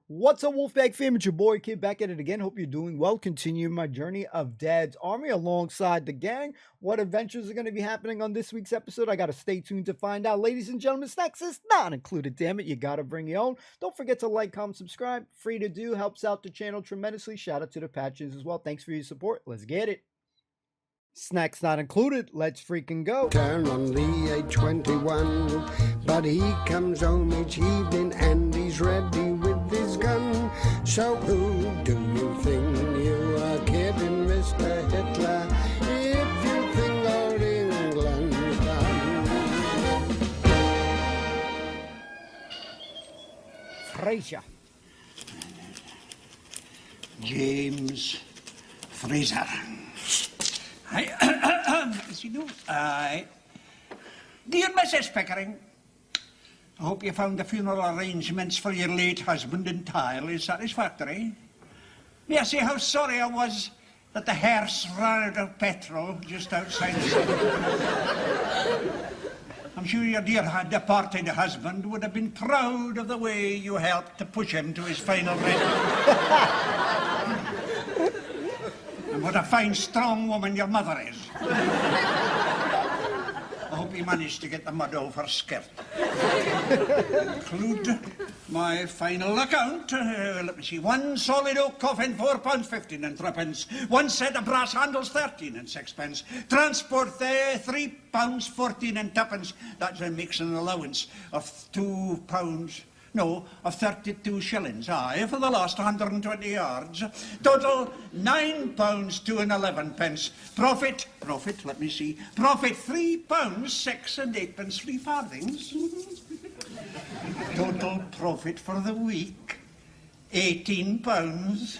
What's up, Wolfpack fam? It's your boy Kid back at it again. Hope you're doing well. Continuing my journey of Dad's Army alongside the gang. What adventures are going to be happening on this week's episode? I got to stay tuned to find out. Ladies and gentlemen, snacks is not included. Damn it, you got to bring your own. Don't forget to like, comment, subscribe. Free to do. Helps out the channel tremendously. Shout out to the patches as well. Thanks for your support. Let's get it. Snacks not included. Let's freaking go. Turn on the A21, but he comes home each evening and he's ready with his gun. So who do you think you are kidding, Mr. Hitler, if you think old England's done? Fraser. James Fraser. Aye. As you do. Aye. Dear Mrs. Pickering, I hope you found the funeral arrangements for your late husband entirely satisfactory. May I say how sorry I was that the hearse ran out of petrol just outside the city. I'm sure your dear departed husband would have been proud of the way you helped to push him to his final rest. And what a fine, strong woman your mother is. I hope you managed to get the mud off her skirt. Include my final account. Let me see. One solid oak coffin, £4.15 and threepence. One set of brass handles, 13 and sixpence. Transport there, £3.14 and twopence. That makes an allowance of of 32 shillings, aye, for the last 120 yards. Total, £9, 2 and 11 pence. Profit, let me see. Profit, £3, 6 and 8 pence, 3 farthings. Total profit for the week, £18,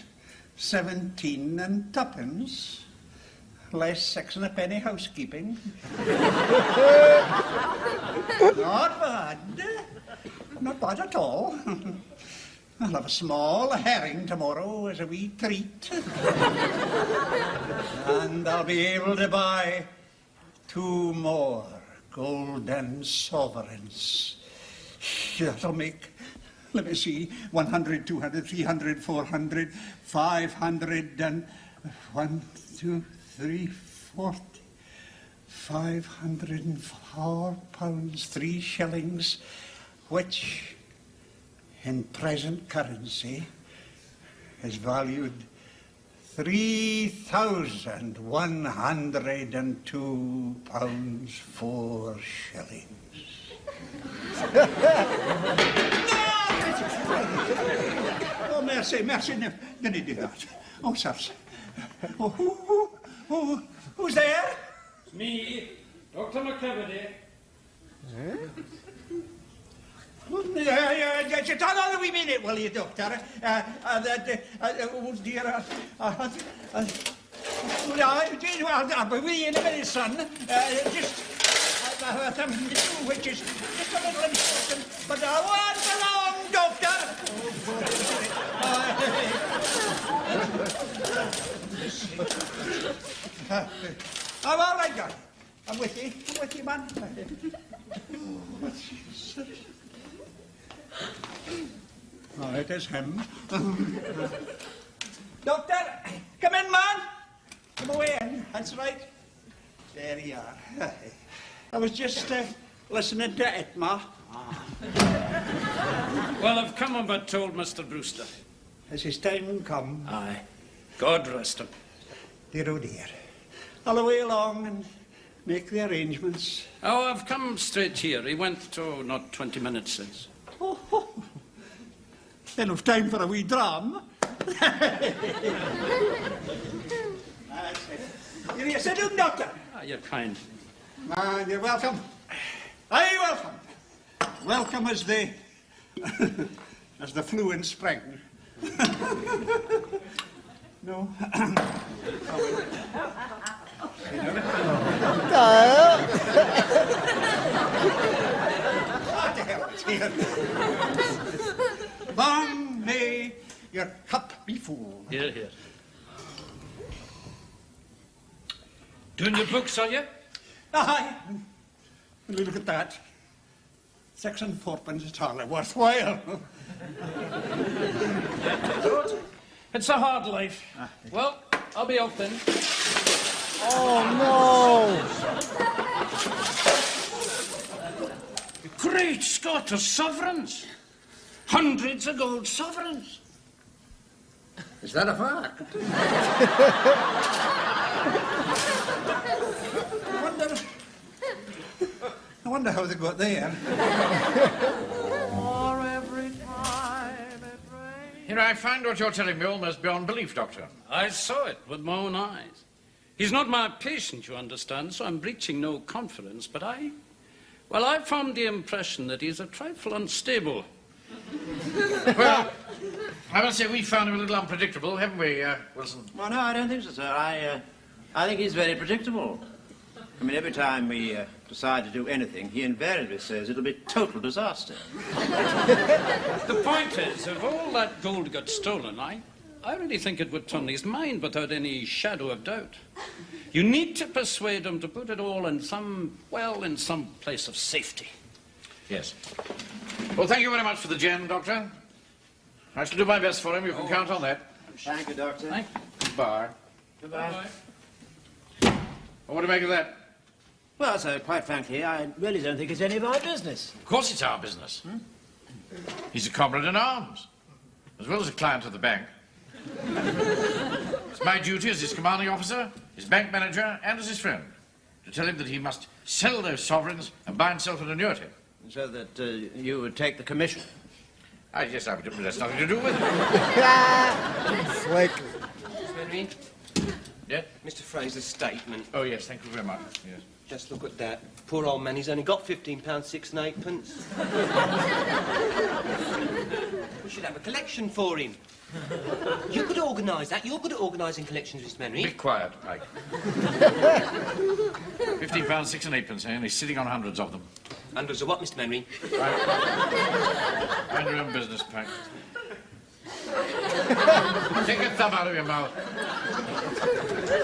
17 and twopence. Less 6 and a penny housekeeping. Not bad. Not bad at all. I'll have a small herring tomorrow as a wee treat. And I'll be able to buy 2 more golden sovereigns. That'll make, let me see, 100, 200, 300, 400, 500, and 1, 2, 3, 40. £504, 3 shillings, which, in present currency, is valued £3,102, 4 shillings. Oh, merci, didn't do that. Oh, sirs. Oh, who's there? It's me, Dr. McCavity. Just hold on a wee minute, will you, Doctor? Oh, dear. I'll be with you in a minute, son. Just, which is just a little instruction, but I won't be long, Doctor. I'm all right, John. I'm with you, man. Oh, it is him. Doctor, come in, man. Come away in. That's right. There you are. I was just listening to it, Ma. Well, I've come and but told Mr. Brewster. Has his time come? Aye. God rest him. Dear, oh dear. I'll away along and make the arrangements. Oh, I've come straight here. He went, not 20 minutes since. Oh. Enough time for a wee dram. You sit down, Doctor. Ah, you're kind. Man, you're welcome. Aye, welcome. Welcome as the flu in spring. No. Long may your cup be full. Here. Doing your books, are you? Aye. Will you look at that? 6 and 4pence at all worthwhile. It's a hard life. Well, I'll be out then. Oh, no! Great Scott of sovereigns. Hundreds of gold sovereigns. Is that a fact? I wonder how they got there. You know, I find what you're telling me almost beyond belief, Doctor. I saw it with my own eyes. He's not my patient, you understand, so I'm breaching no confidence, but I formed the impression that he's a trifle unstable. Well, I must say we found him a little unpredictable, haven't we, Wilson? Well, no, I don't think so, sir. I think he's very predictable. I mean, every time we decide to do anything, he invariably says it'll be total disaster. The point is, if all that gold got stolen, I really think it would turn his mind without any shadow of doubt. You need to persuade him to put it all in some place of safety. Yes. Well, thank you very much for the gem, Doctor. I shall do my best for him. You can count on that. Thank you, Doctor. Thank you. Goodbye. Goodbye. Well, what do you make of that? Well, sir, quite frankly, I really don't think it's any of our business. Of course it's our business. He's a comrade in arms, as well as a client of the bank. It's my duty as his commanding officer, his bank manager, and as his friend, to tell him that he must sell those sovereigns and buy himself an annuity. So that you would take the commission? Yes, but that's nothing to do with it. Slick. Henry, Yeah? Mr. Fraser's statement. Oh, yes, thank you very much. Yes. Just look at that. Poor old man, he's only got £15, 6 and 8pence. We should have a collection for him. You could organise that. You're good at organising collections, Mr. Henry. Be quiet, Pike. £15, 6 and 8pence, and he's sitting on hundreds of them. Hundreds of what, Mr. Henry? Right. Mind your own business, Pike. Take your thumb out of your mouth.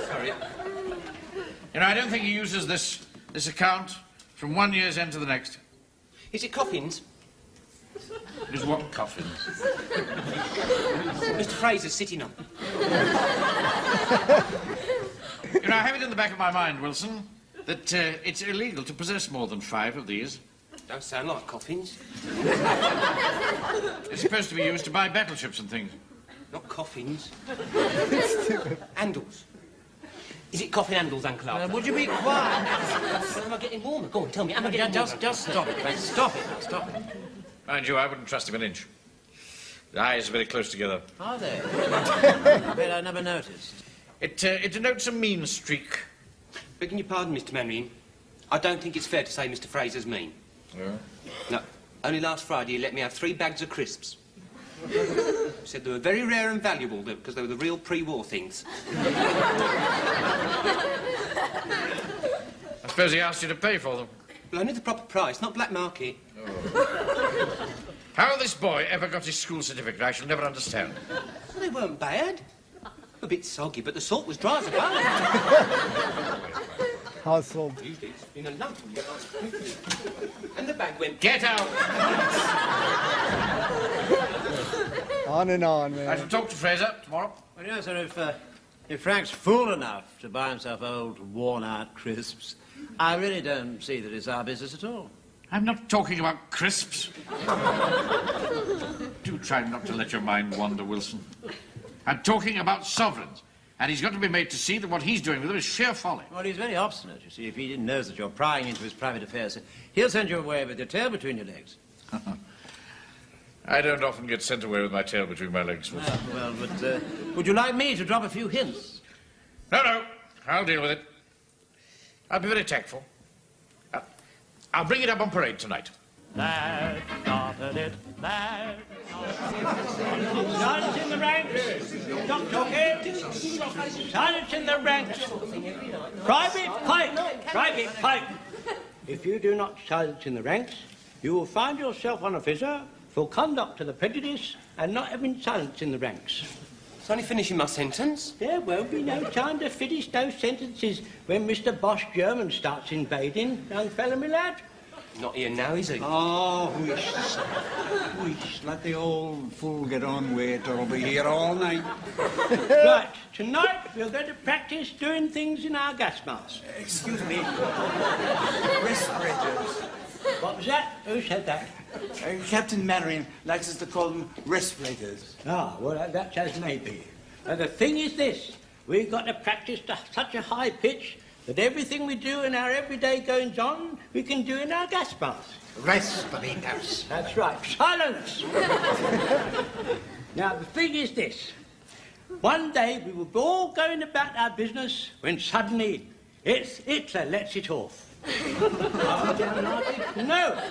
Sorry. You know, I don't think he uses this account from one year's end to the next. Is it coffins? It is what coffins? Mr. Fraser's sitting on. You know, I have it in the back of my mind, Wilson, that it's illegal to possess more than 5 of these. Don't sound like coffins. It's supposed to be used to buy battleships and things. Not coffins. Handles. Is it coffin handles, Uncle Arthur? Would you be quiet? Am I getting warmer? Go on, tell me. Am I getting warmer? Just stop it, Frank. Stop it. Stop it. Mind you, I wouldn't trust him an inch. The eyes are very close together. Are they? I bet I never noticed. It denotes a mean streak. Begging your pardon, Mr. Manring. I don't think it's fair to say Mr. Fraser's mean. Yeah. No. Only last Friday he let me have 3 bags of crisps. He said they were very rare and valuable because they were the real pre-war things. I suppose he asked you to pay for them. Well, only the proper price, not black market. Oh. How this boy ever got his school certificate, I shall never understand. Well, they weren't bad. A bit soggy, but the salt was dry as a bone. Hustled. Usually it's been a lump. And the bag went... Get out! On and on, man. I shall talk to Fraser tomorrow. Well, you know, sir, if Frank's fool enough to buy himself old, worn-out crisps, I really don't see that it's our business at all. I'm not talking about crisps. Do try not to let your mind wander, Wilson. I'm talking about sovereigns. And he's got to be made to see that what he's doing with them is sheer folly. Well, he's very obstinate, you see. If he didn't know that you're prying into his private affairs, he'll send you away with your tail between your legs. I don't often get sent away with my tail between my legs, Wilson. Well, but would you like me to drop a few hints? No, I'll deal with it. I'll be very tactful. I'll bring it up on parade tonight. That started it. That silence in the ranks. Stop talking. Silence in the ranks. Private Pike. Private Pike. If you do not silence in the ranks, you will find yourself on a visa for conduct to the prejudice and not having silence in the ranks. It's only finishing my sentence. There won't be no time to finish those sentences when Mr. Boss German starts invading, young fellow, me lad. Not here now, is he? Oh, whoosh. Let the old fool get on with it, or I'll be here all night. Right, tonight we're going to practice doing things in our gas mask. Excuse me. Respirators. What was that? Who said that? Captain Mannering likes us to call them respirators. Ah, well, that's as may be. The thing is this. We've got to practice to such a high pitch that everything we do in our everyday goings-on, we can do in our gas mask. Respirators. That's right. Silence! Now, the thing is this. One day we were all going about our business when suddenly Hitler lets it off. No,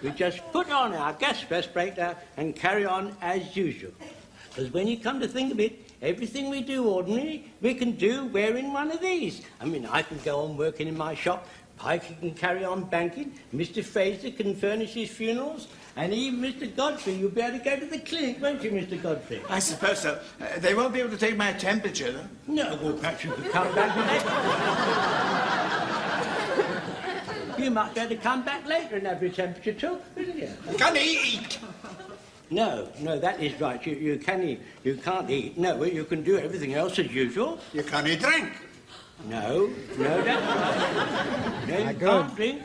we just put on our gas respirator and carry on as usual. Because when you come to think of it, everything we do ordinarily, we can do wearing one of these. I mean, I can go on working in my shop, Pikes can carry on banking, Mr. Fraser can furnish his funerals, and even Mr. Godfrey, you'll be able to go to the clinic, won't you, Mr. Godfrey? I suppose so. They won't be able to take my temperature, though. No, well, perhaps you could come back later. You might be able to come back later and have your temperature took, wouldn't you? Can he eat? No, that is right. You can't eat. No, well, you can do everything else as usual. You can't drink. No, that's right. No, you can't drink.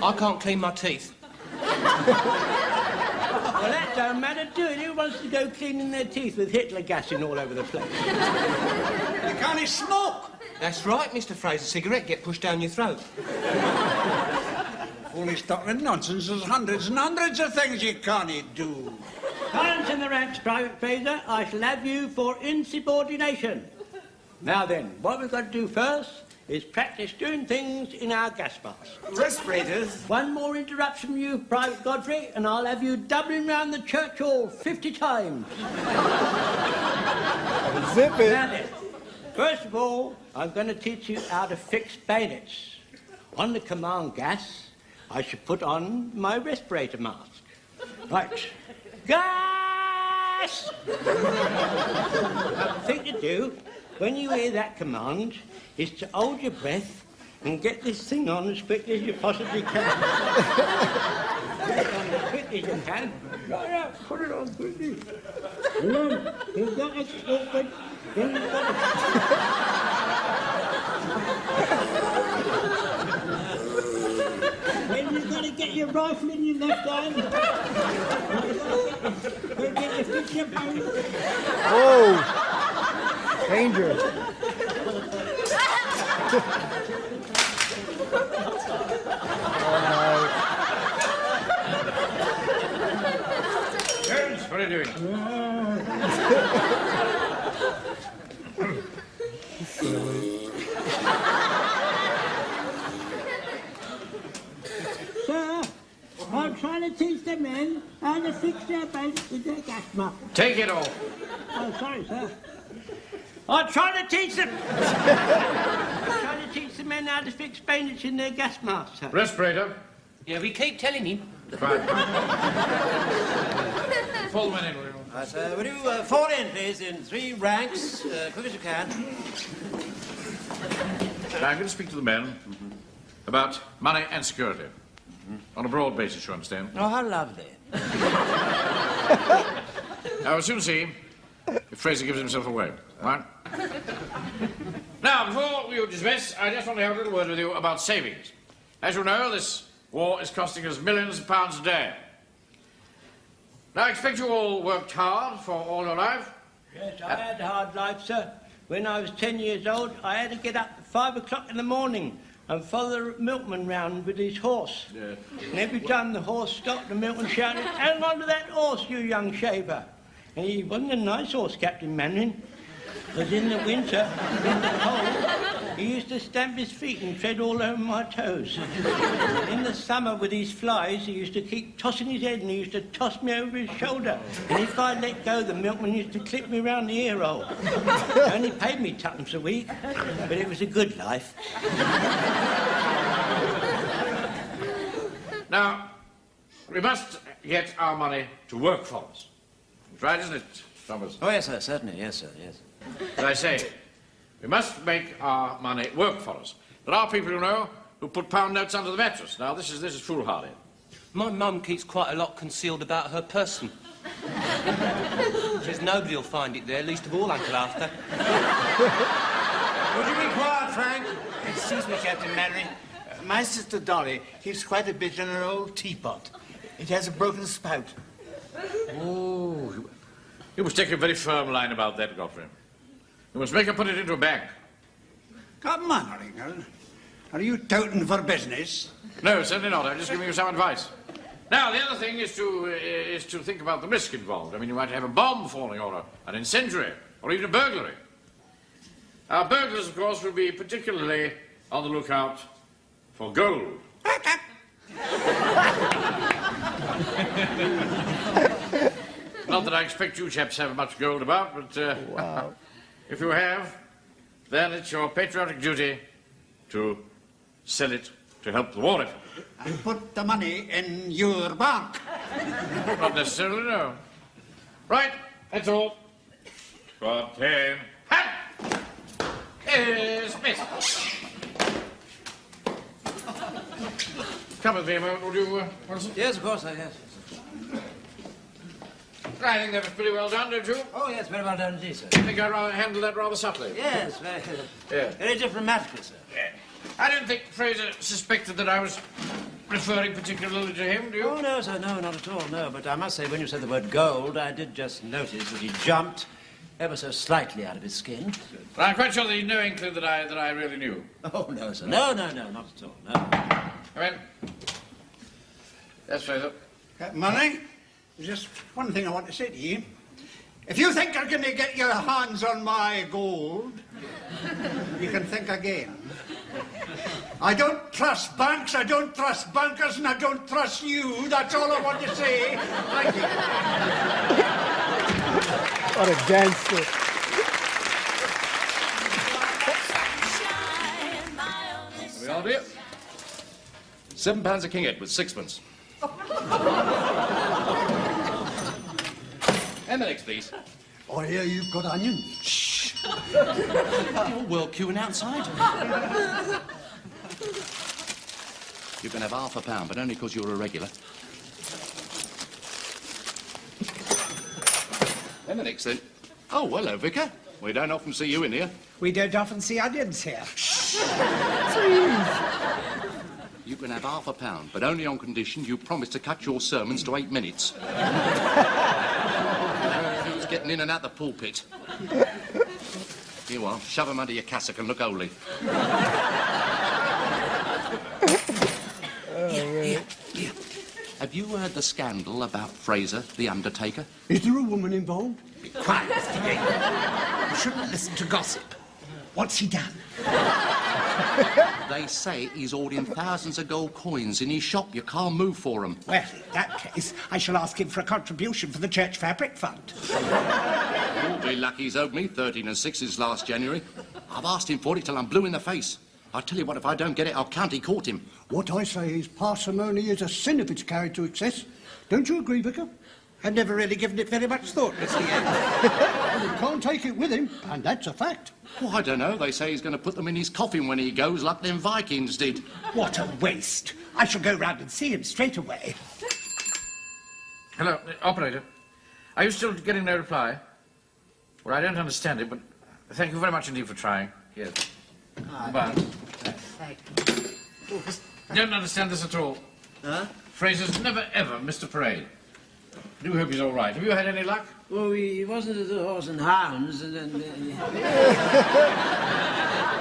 I can't clean my teeth. Well, that don't matter, do it. Who wants to go cleaning their teeth with Hitler gassing all over the place? You can't smoke. That's right, Mr. Fraser. Cigarette get pushed down your throat. Foolish talking nonsense. There's hundreds and hundreds of things you can't do. Silence in the ranks, Private Fraser. I shall have you for insubordination. Now then, what we've got to do first is practice doing things in our gas mask. Respirators? One more interruption from you, Private Godfrey, and I'll have you doubling round the church hall 50 times. Zip it. Now then, first of all, I'm going to teach you how to fix bayonets. On the command gas, I should put on my respirator mask. Right. Gas! Now, the thing to do, when you hear that command, is to hold your breath and get this thing on as quickly as you possibly can. Get it on as quickly as you can. Right out, put it on quickly. And then you've got it awkward. Then you've got Then you've got to get your rifle in your left hand. Then get your picture bone. Oh, danger. James, what are you doing? Sir, I'm trying to teach the men how to fix their boats with their gas mask. Take it all. Oh, sorry, sir. I'm trying to teach them. I'm trying to teach the men how to fix bayonets in their gas masks, sir. Respirator. Yeah, we keep telling him. Fine. Full men in, will you? Sir, will you fall in, please, in 3 ranks, quick as you can. Now, I'm going to speak to the men about money and security. On a broad basis, you understand. Oh, how lovely. Now, we'll soon see if Fraser gives himself away. Right? Now, before we dismiss, I just want to have a little word with you about savings. As you know, this war is costing us millions of pounds a day. Now, I expect you all worked hard for all your life. Yes, I had a hard life, sir. When I was 10 years old, I had to get up at 5 o'clock in the morning and follow the milkman round with his horse. Yeah. And every time the horse stopped, the milkman shouted, "Hang on to that horse, you young shaver." And he wasn't a nice horse, Captain Mannering. Because in the winter, in the cold, he used to stamp his feet and tread all over my toes. In the summer, with his flies, he used to keep tossing his head and he used to toss me over his shoulder. And if I let go, the milkman used to clip me round the ear hole. He only paid me 2pence a week, but it was a good life. Now, we must get our money to work for us. It's right, isn't it, Thomas? Oh, yes, sir, certainly. Yes, sir, yes. As I say, we must make our money work for us. There are people, you know, who put pound notes under the mattress. Now, this is foolhardy. My mum keeps quite a lot concealed about her person. Says nobody will find it there, least of all Uncle Arthur. Would you be quiet, Frank? Excuse me, Captain Mannering. My sister Dolly keeps quite a bit in her old teapot. It has a broken spout. Oh, you must take a very firm line about that, Godfrey. You must make her put it into a bank. Come on, Rickle. Are you touting for business? No, certainly not. I'm just giving you some advice. Now, the other thing is to think about the risk involved. I mean, you might have a bomb falling, or an incendiary, or even a burglary. Our burglars, of course, will be particularly on the lookout for gold. Not that I expect you chaps to have much gold about, but Wow. if you have, then it's your patriotic duty to sell it to help the war effort. And put the money in your bank. Not necessarily, no. Right, that's all. Got him. Hat! Is miss. Come with me a moment, would you, Wilson? Yes, of course, yes. I think that was pretty well done, don't you? Oh, yes, very well done indeed, sir. I think I handled that rather subtly. Yes, very diplomatically, sir. Yeah. I don't think Fraser suspected that I was referring particularly to him, do you? Oh, no, sir, no, not at all, no. But I must say, when you said the word gold, I did just notice that he jumped ever so slightly out of his skin. But I'm quite sure that he had no inkling that I really knew. Oh, no, sir. No, not at all, no. Come in. Yes, Fraser. Money, there's just one thing I want to say to you. If you think you're going to get your hands on my gold, you can think again. I don't trust banks, I don't trust bankers, and I don't trust you. That's all I want to say. Thank you. What a gangster. We all dear? £7 a king with sixpence. M&X, please. I hear you've got onions. Shh. You're world queuing outside. You can have £0.5, but only because you're a regular. M&X, then. Oh, hello, Vicar. We don't often see you in here. We don't often see onions here. You can have £0.5, but only on condition you promise to cut your sermons to 8 minutes. Who's getting in and out the pulpit? Here you are. Shove them under your cassock and look holy. Here. Have you heard the scandal about Fraser, the Undertaker? Is there a woman involved? Be quiet, Mr. Gay. You shouldn't listen to gossip. What's he done? They say he's hoarding thousands of gold coins in his shop. You can't move for them. Well, in that case, I shall ask him for a contribution for the Church Fabric Fund. You'll be lucky he's owed me 13 6s last January. I've asked him for it till I'm blue in the face. I tell you what, if I don't get it, I'll county court him. What I say is parsimony is a sin if it's carried to excess. Don't you agree, Vicar? I've never really given it very much thought, Mr. Gay. Well, he can't take it with him, and that's a fact. Oh, I don't know. They say he's going to put them in his coffin when he goes, like them Vikings did. What a waste. I shall go round and see him straight away. Hello, operator. Are you still getting no reply? Well, I don't understand it, but thank you very much indeed for trying. Yes. Goodbye. Don't understand this at all. Huh? Fraser's never, ever missed a parade. I do hope he's all right. Have you had any luck? Well, he wasn't at the Horse and Hounds, and then...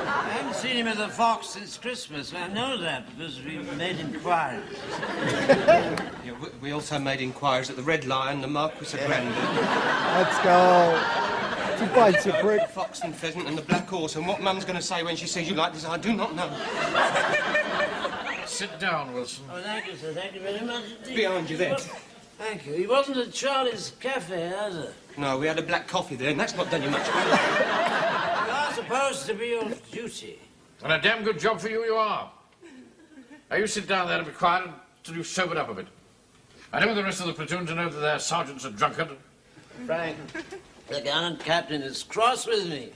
I haven't seen him at the Fox since Christmas. I know that because we've made inquiries. Yeah, we also made inquiries at the Red Lion, the Marquis of Grandon. Let's go. 2 pints, you prick. Fox and Pheasant and the Black Horse, and what Mum's going to say when she sees you like this, I do not know. Sit down, Wilson. Oh, thank you, sir. Thank you very much. Behind you there. Thank you. He wasn't at Charlie's Cafe, either. No, we had a black coffee there, and that's not done you much good. You are supposed to be on duty. And a damn good job for you, you are. Now, you sit down there and be quiet until you've sobered up a bit. I don't want the rest of the platoon to know that their sergeant's a drunkard. Frank, the gallant captain is cross with me.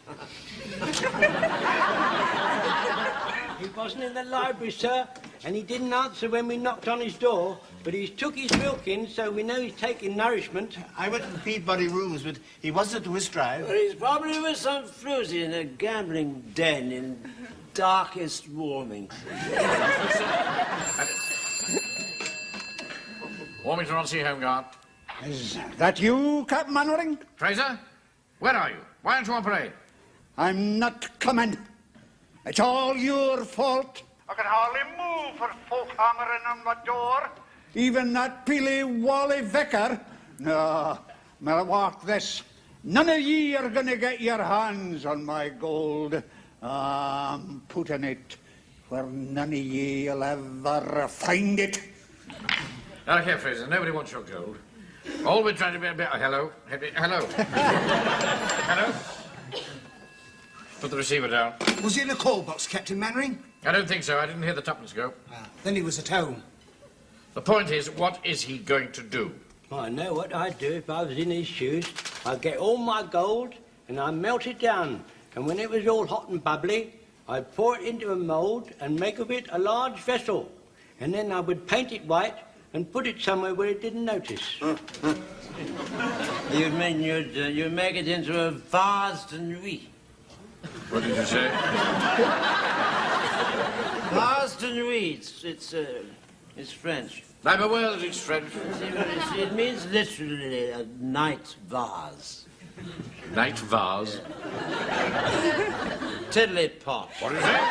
Keep wasn't in the library, sir, and he didn't answer when we knocked on his door, but he's took his milk in, so we know he's taking nourishment. I went to the Peabody rooms, but he wasn't at whist drive. Well, he's probably with some floozy in a gambling den in darkest Warmington. Warmington on Sea Home Guard. Is that you, Captain Mannering? Fraser, where are you? Why aren't you on parade? I'm not coming. It's all your fault. I can hardly move for folk hammering on my door. Even that Peely Wally Vicar. No, mark this. None of ye are going to get your hands on my gold. I'm putting it where none of ye'll ever find it. Now, look here, Fraser, nobody wants your gold. All we're trying to be a bit... Hello? Hello? Hello? Put the receiver down. Was he in a call box, Captain Mannering? I don't think so. I didn't hear the tuppence go. Then he was at home. The point is, what is he going to do? I know what I'd do if I was in his shoes. I'd get all my gold and I'd melt it down. And when it was all hot and bubbly, I'd pour it into a mould and make of it a large vessel. And then I would paint it white and put it somewhere where it didn't notice. You mean you'd make it into a vase de nuit? What did you say? Vase de nuit. It's French. I'm aware that it's French. It means literally a night vase. Night vase? Tiddly pot. What is it?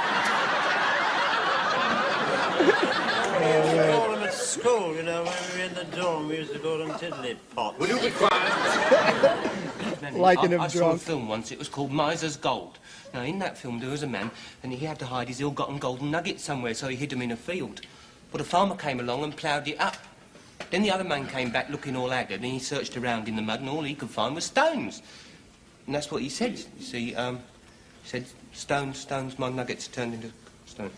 We used to call them at school, you know, when we were in the dorm, we used to call them tiddly pots. Will you be quiet? Liking him I saw a drunk. film once, it was called Miser's Gold. Now, in that film, there was a man, and he had to hide his ill-gotten golden nuggets somewhere, so he hid them in a field. Well, the farmer came along and ploughed it up. Then the other man came back looking all haggard, and he searched around in the mud, and all he could find was stones. And that's what he said, you see. He said, stones, my nuggets turned into stone.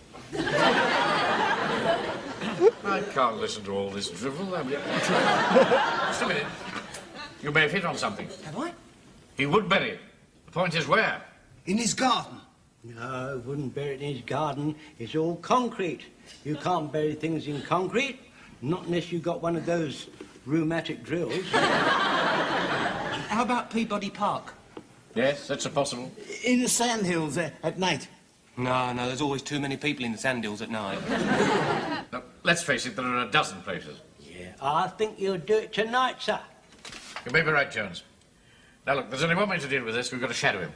I can't listen to all this drivel. Just a minute. You may have hit on something. Have I? He would bury it. The point is where? In his garden. No, I wouldn't bury it in his garden. It's all concrete. You can't bury things in concrete, not unless you've got one of those rheumatic drills. How about Peabody Park? Yes, that's possible. In the sandhills at night. No, there's always too many people in the sandhills at night. Now, let's face it, there are a dozen places. Yeah, I think you'll do it tonight, sir. You may be right, Jones. Now, look, there's only one way to deal with this. We've got to shadow him.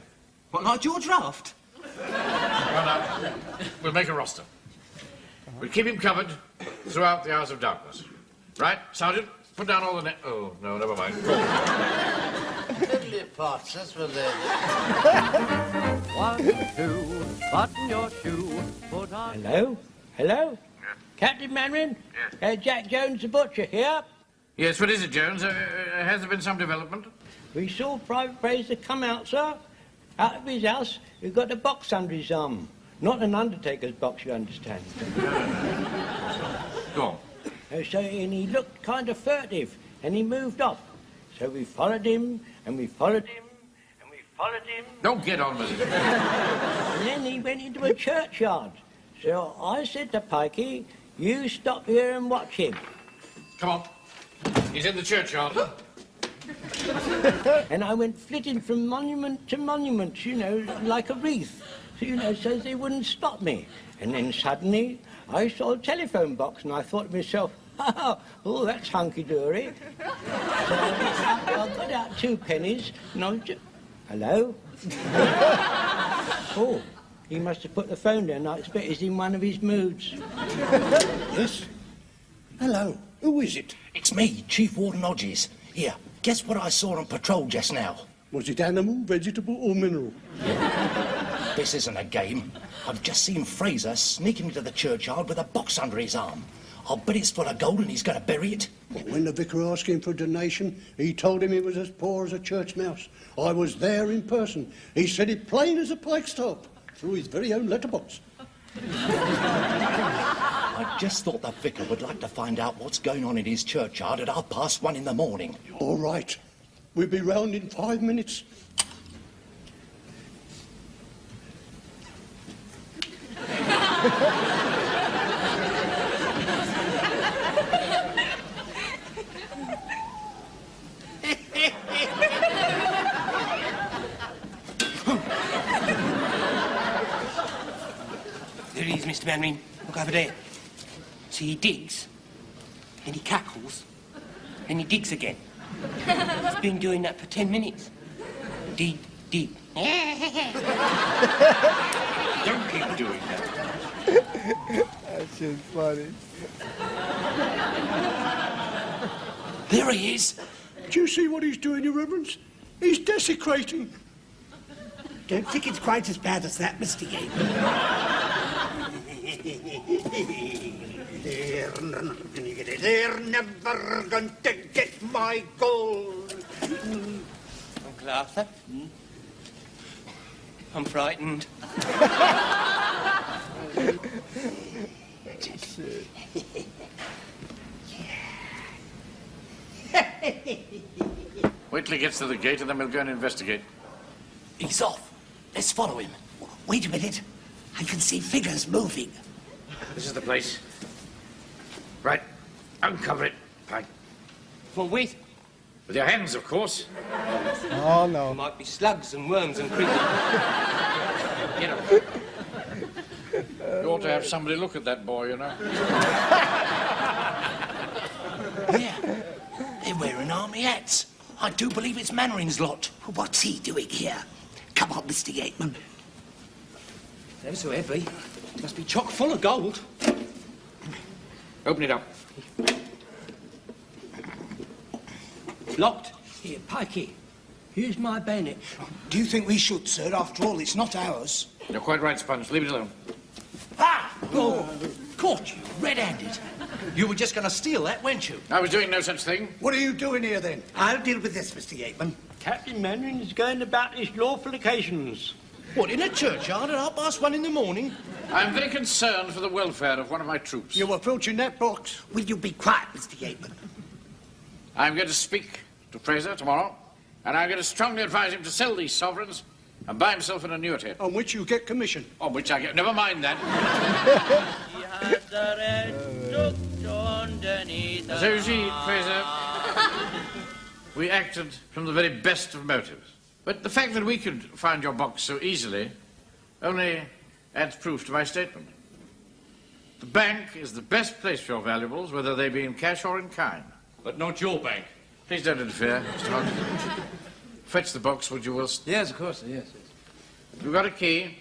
What, like George Raft? Well, now, we'll make a roster. We'll keep him covered throughout the hours of darkness. Right, Sergeant? Put down all the net... Oh, no, never mind. Tiddly pots, that's what they're... 1, 2, button your shoe, put on... Hello? Yes. Captain Mannering? Yes. Jack Jones the butcher here. Yes, what is it, Jones? Has there been some development? We saw Private Fraser come out, sir. Out of his house, he got a box under his arm. Not an undertaker's box, you understand. Go on. So, and he looked kind of furtive, and he moved off. So we followed him, and we followed him, and we followed him. Don't get on with it. And then he went into a churchyard. So I said to Pikey, you stop here and watch him. Come on. He's in the churchyard. And I went flitting from monument to monument, you know, like a wreath. So, you know, so they wouldn't stop me. And then suddenly I saw a telephone box and I thought to myself, oh, that's hunky-dory. So I got out 2 pennies and I was just... Hello? Oh, he must have put the phone down. I expect he's in one of his moods. Yes? Hello, who is it? It's me, Chief Warden Hodges. Here, guess what I saw on patrol just now? Was it animal, vegetable or mineral? This isn't a game. I've just seen Fraser sneaking into the churchyard with a box under his arm. I'll bet it's full of gold and he's going to bury it. Well, when the vicar asked him for a donation, he told him he was as poor as a church mouse. I was there in person. He said it plain as a Pikes top, through his very own letterbox. I just thought the vicar would like to find out what's going on in his churchyard at 1:30 in the morning. All right. We'll be round in 5 minutes. There he is, Mr. Manring. Look over there. See, he digs, then he cackles, then he digs again. He's been doing that for 10 minutes. Dig, dig. Don't keep doing that. That's just funny. There he is. Do you see what he's doing, Your Reverence? He's desecrating. Don't think it's quite as bad as that, Mr. Yates. They're never going to get my gold. Uncle Arthur? I'm frightened. Wait till he gets to the gate and then we'll go and investigate. He's off. Let's follow him. Wait a minute. I can see figures moving. This is the place. Right. Uncover it, Pike. What with? With your hands, of course. Oh, no. There might be slugs and worms and creatures. You know. You ought to have somebody look at that boy, you know. Yeah. They're wearing army hats. I do believe it's Mannering's lot. What's he doing here? Come on, Mr. Yateman. They're so heavy. Must be chock full of gold. Open it up. Locked. Here, Pikey. Here's my bayonet. Do you think we should, sir? After all, it's not ours. You're quite right, Sponge. Leave it alone. Ah! Oh, caught you, red-handed. You were just going to steal that, weren't you? I was doing no such thing. What are you doing here, then? I'll deal with this, Mr. Yateman. Captain Mannering is going about his lawful occasions. What, in a churchyard at 1:30 in the morning? I'm very concerned for the welfare of one of my troops. You approaching that box? Will you be quiet, Mr. Yateman? I'm going to speak to Fraser tomorrow, and I'm going to strongly advise him to sell these sovereigns and buy himself an annuity. On which you get commission. On which I get... Never mind that. So you see, Fraser, we acted from the very best of motives. But the fact that we could find your box so easily only adds proof to my statement. The bank is the best place for your valuables, whether they be in cash or in kind. But not your bank. Please don't interfere, Mr. Hodge. Fetch the box, would you, Wilson? Yes, of course, yes. You've got a key.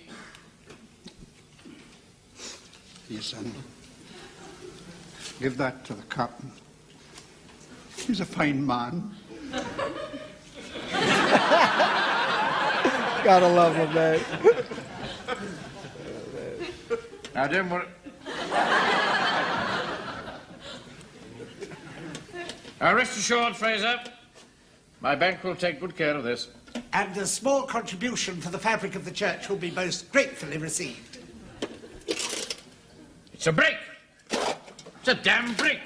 Here, son. Give that to the captain. He's a fine man. Gotta love him, man. Now, don't worry. Now, rest assured, Fraser, my bank will take good care of this. And a small contribution for the fabric of the church will be most gratefully received. It's a brick. It's a damn brick.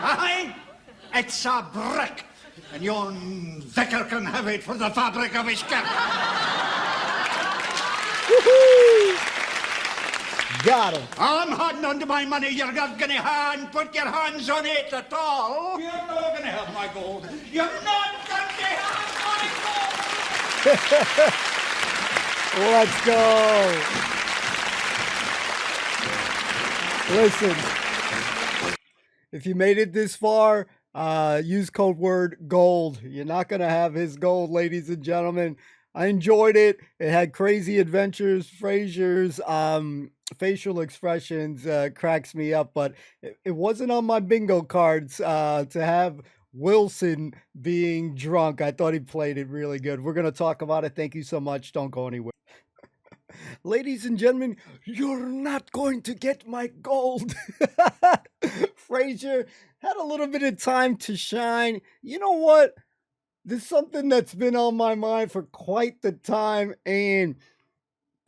Aye, it's a brick. And yon vicar can have it for the fabric of his cap. Got him. I'm holding on to my money. You're not going to put your hands on it at all. You're not going to have my gold. You're not going to have my gold. Let's go. Listen, if you made it this far, use code word GOLD. You're not going to have his gold, ladies and gentlemen. I enjoyed it. It had crazy adventures. Fraser's facial expressions cracks me up, but it wasn't on my bingo cards to have Wilson being drunk. I thought he played it really good. We're going to talk about it. Thank you so much. Don't go anywhere. Ladies and gentlemen, you're not going to get my gold. Fraser had a little bit of time to shine. You know what? There's something that's been on my mind for quite the time, and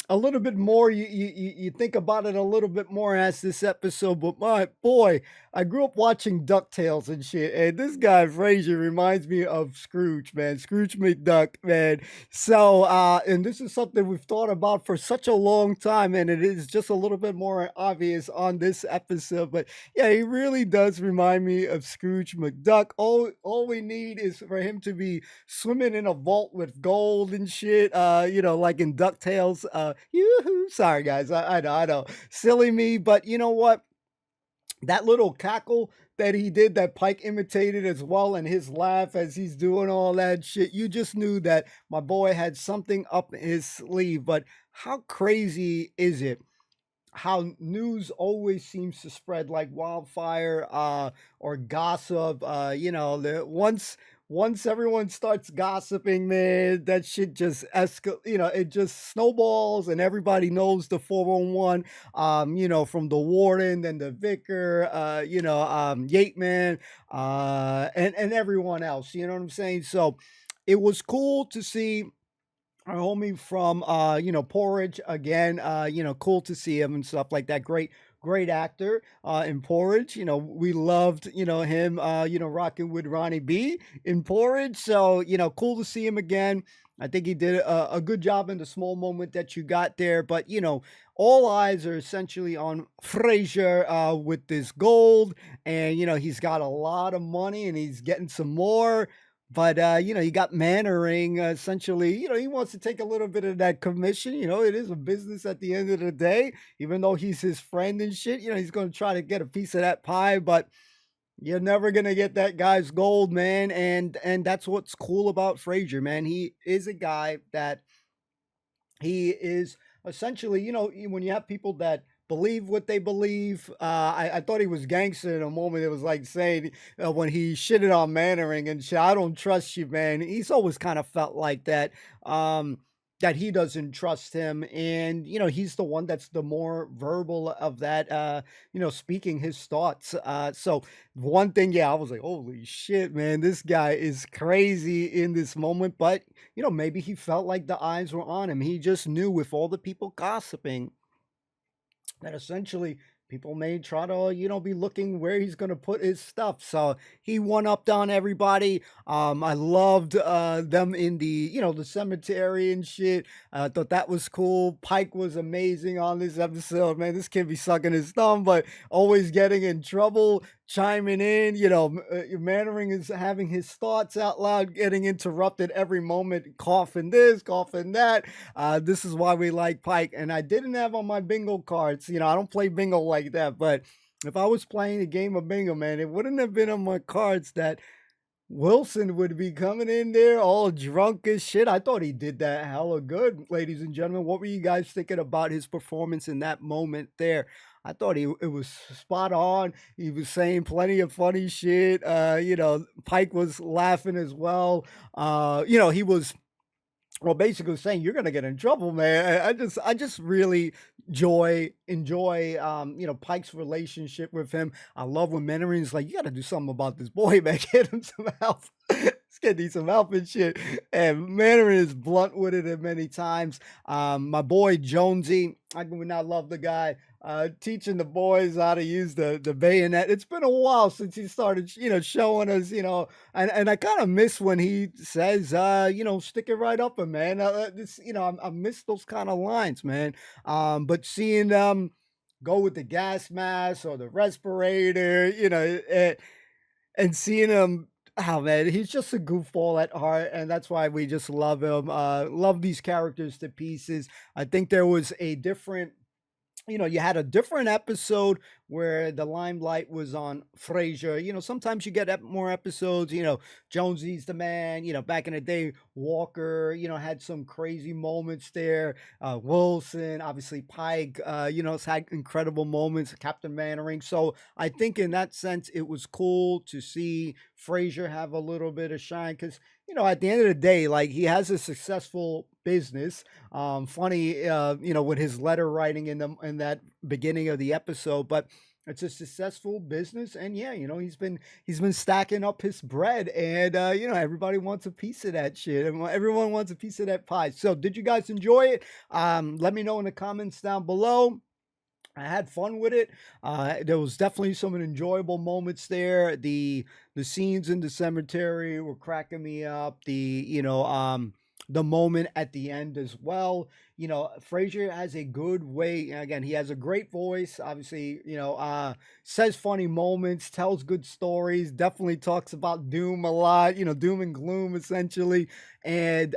a little bit more. You think about it a little bit more as this episode. But my boy, I grew up watching DuckTales and shit, and this guy Frasier reminds me of Scrooge, man. Scrooge McDuck, man. So, and this is something we've thought about for such a long time, and it is just a little bit more obvious on this episode. But yeah, he really does remind me of Scrooge McDuck. All we need is for him to be swimming in a vault with gold and shit. Like in DuckTales. Yoo-hoo. Sorry, guys. I know. Silly me, but you know what? That little cackle that he did that Pike imitated as well, and his laugh as he's doing all that shit, you just knew that my boy had something up his sleeve. But how crazy is it how news always seems to spread like wildfire, or gossip? Once everyone starts gossiping, man, that shit just it just snowballs, and everybody knows the 411, from the warden, then the vicar, Yateman, and everyone else, you know what I'm saying? So it was cool to see our homie from Porridge again. Cool to see him and stuff like that. Great actor in Porridge. We loved him rocking with Ronnie B in Porridge. So cool to see him again. I think he did a good job in the small moment that you got there. But all eyes are essentially on Frasier with this gold, and he's got a lot of money and he's getting some more. But, you got Mannering, essentially, he wants to take a little bit of that commission. It is a business at the end of the day, even though he's his friend and shit, he's going to try to get a piece of that pie, but you're never going to get that guy's gold, man. And that's what's cool about Frasier, man. He is a guy that he is essentially, when you have people that believe what they believe. I thought he was gangster in a moment. It was like saying when he shitted on Mannering and shit, I don't trust you, man. He's always kind of felt like that. That he doesn't trust him, and he's the one that's the more verbal of that, speaking his thoughts. So one thing, I was like, holy shit, man, this guy is crazy in this moment. But maybe he felt like the eyes were on him. He just knew, with all the people gossiping, that essentially people may try to, be looking where he's going to put his stuff. So he one-upped on everybody. I loved them in the cemetery and shit. I thought that was cool. Pike was amazing on this episode, man. This kid be sucking his thumb, but always getting in trouble, chiming in. Mannering is having his thoughts out loud, getting interrupted every moment, coughing this, coughing that. This is why we like Pike. And I didn't have on my bingo cards. I don't play bingo like that, but if I was playing a game of bingo, man, it wouldn't have been on my cards that Wilson would be coming in there all drunk as shit. I thought he did that hella good, ladies and gentlemen. What were you guys thinking about his performance in that moment there? I thought it was spot on. He was saying plenty of funny shit. Pike was laughing as well. He was basically saying, you're gonna get in trouble, man. I just really enjoy Pike's relationship with him. I love when Mandarin's like, you gotta do something about this boy, man. Get him some help. This kid needs some help and shit. And Mandarin is blunt with it many times. My boy Jonesy, I would not love the guy. Teaching the boys how to use the bayonet. It's been a while since he started, showing us, and I kind of miss when he says, stick it right up him, man. I miss those kind of lines, man. But seeing them go with the gas mask or the respirator, and seeing him, oh man, he's just a goofball at heart, and that's why we just love him. Love these characters to pieces. I think there was a different, you had a different episode where the limelight was on Frasier. Sometimes you get more episodes, Jonesy's the man, back in the day, Walker, had some crazy moments there. Wilson, obviously Pike, has had incredible moments, Captain Mannering. So I think in that sense, it was cool to see Frasier have a little bit of shine because, at the end of the day, like he has a successful business. Funny, with his letter writing in that beginning of the episode, but it's a successful business, and yeah, you know, he's been stacking up his bread, and you know, everybody wants a piece of that shit. Everyone wants a piece of that pie. So, did you guys enjoy it? Let me know in the comments down below. I had fun with it. There was definitely some enjoyable moments there. The scenes in the cemetery were cracking me up. The moment at the end as well. You know, Frasier has a good way. Again, he has a great voice. Obviously, you know, says funny moments, tells good stories. Definitely talks about doom a lot. You know, doom and gloom essentially, and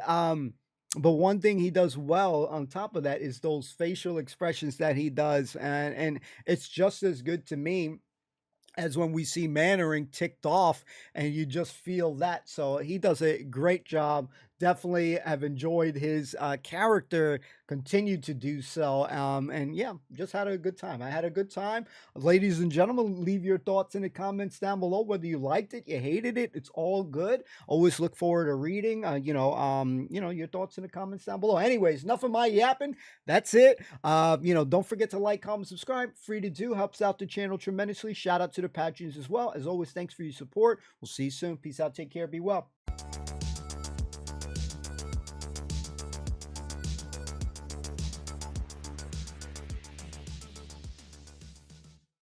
but one thing he does well on top of that is those facial expressions that he does, and it's just as good to me as when we see Mannering ticked off, and you just feel that. So he does a great job. Definitely have enjoyed his character, continued to do so, and yeah, just had a good time. I had a good time. Ladies and gentlemen, leave your thoughts in the comments down below, whether you liked it, you hated it, it's all good. Always look forward to reading, you know, your thoughts in the comments down below. Anyways, enough of my yapping. That's it. You know, don't forget to like, comment, subscribe. Free to do, helps out the channel tremendously. Shout out to the patrons as well. As always, thanks for your support. We'll see you soon. Peace out. Take care. Be well.